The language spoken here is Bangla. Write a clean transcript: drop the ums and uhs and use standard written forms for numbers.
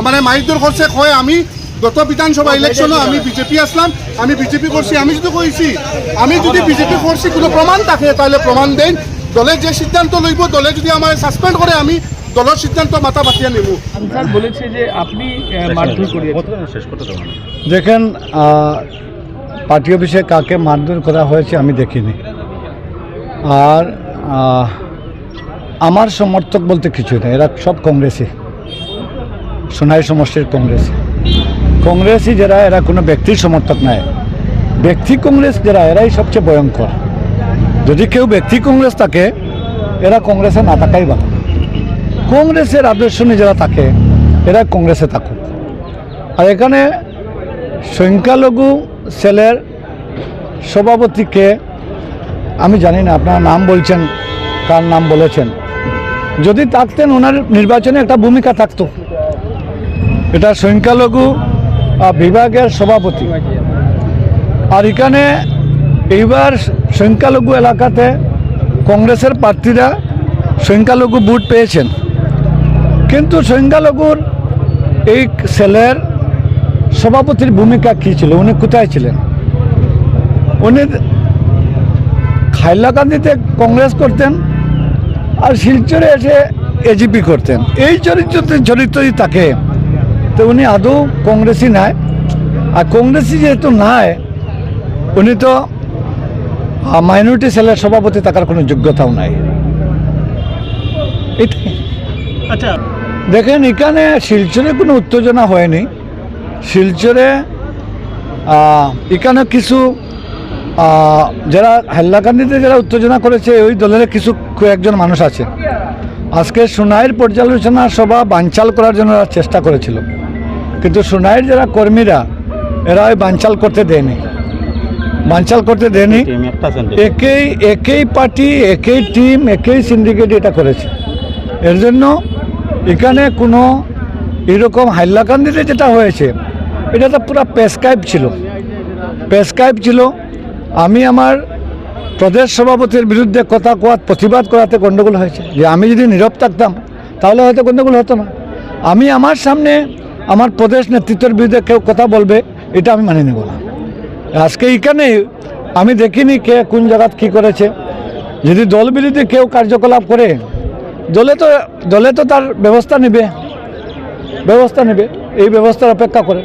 মানে মাইদুর করছে কয় আমি গত বিধানসভা ইলেকশনে আমি বিজেপি আসলাম, আমি বিজেপি করছি। আমি যদি কইছি আমি যদি বিজেপি করছি কোনো প্রমাণ থাকে তাহলে প্রমাণ দেন। দলে যে সিদ্ধান্ত লইব, দলে যদি আমার সাসপেন্ড করে আমি দলের সিদ্ধান্ত মাথা বাতিয়ে নেব। স্যার বলেছে যে আপনি মারধর করিয়েছেন। দেখেন, পার্টি অফিসে কাকে মারধর করা হয়েছে আমি দেখিনি। আর আমার সমর্থক বলতে কিছু নেই, এরা সব কংগ্রেসি, সোনাই সমষ্টির কংগ্রেসি যারা, এরা কোনো ব্যক্তির সমর্থক নয়। ব্যক্তি কংগ্রেস যারা, এরাই সবচেয়ে ভয়ঙ্কর। যদি কেউ ব্যক্তি কংগ্রেস থাকে, এরা কংগ্রেসে না থাকাই ভালো। কংগ্রেসের আদর্শ নিয়ে যারা থাকে, এরা কংগ্রেসে থাকুক। আর এখানে সংখ্যালঘু সেলের সভাপতিকে আমি জানি না, আপনারা নাম বলছেন, কার নাম বলেছেন। যদি থাকতেন, ওনার নির্বাচনে একটা ভূমিকা থাকতো। এটা সংখ্যালঘু বিভাগের সভাপতি। আর এখানে এইবার সংখ্যালঘু এলাকাতে কংগ্রেসের প্রার্থীরা সংখ্যালঘু ভোট পেয়েছেন, কিন্তু সংখ্যালঘুর এই সেলের সভাপতির ভূমিকা কী ছিল? উনি কোথায় ছিলেন? উনি হাইলাকান্দিতে কংগ্রেস করতেন আর শিলচরে এসে এজিপি করতেন। এই চরিত্রই থাকে, তো উনি আদৌ কংগ্রেসি নাই। আর কংগ্রেসি যেহেতু নাই, উনি তো মাইনরিটি সেলের সভাপতি থাকার কোনো যোগ্যতাও নাই। এটাই। আচ্ছা, দেখেন, এখানে শিলচরে কোনো উত্তেজনা হয়নি। শিলচরে এখানে কিছু যারা হাইলাকান্দিতে যারা উত্তেজনা করেছে, ওই দলের কয়েকজন মানুষ আছে। আজকে সোনাইয়ের পর্যালোচনা সভা বানচাল করার জন্য চেষ্টা করেছিল, কিন্তু সোনাইয়ের যারা কর্মীরা, এরা ওই বানচাল করতে দেয়নি। একই পার্টি, একই টিম, একই সিন্ডিকেট এটা করেছে। এর জন্য এখানে কোনো এরকম হাইলাকান্দিতে যেটা হয়েছে, এটা তো পুরো প্রেসক্রাইব ছিল। আমি আমার প্রদেশ সভাপতির বিরুদ্ধে কথা প্রতিবাদ করাতে গণ্ডগোল হয়েছে। যে আমি যদি নীরব থাকতাম তাহলে হয়তো গণ্ডগোল হতো না। আমি আমার সামনে আমার প্রদেশ নেতৃত্বের বিরুদ্ধে কেউ কথা বলবে, এটা আমি মানিয়ে নেব না। আজকে এখানে আমি দেখিনি কে কোন জায়গায় কী করেছে। যদি দল বিরোধী কেউ কার্যকলাপ করে, দলে তো তার ব্যবস্থা নেবে। এই ব্যবস্থার অপেক্ষা করে।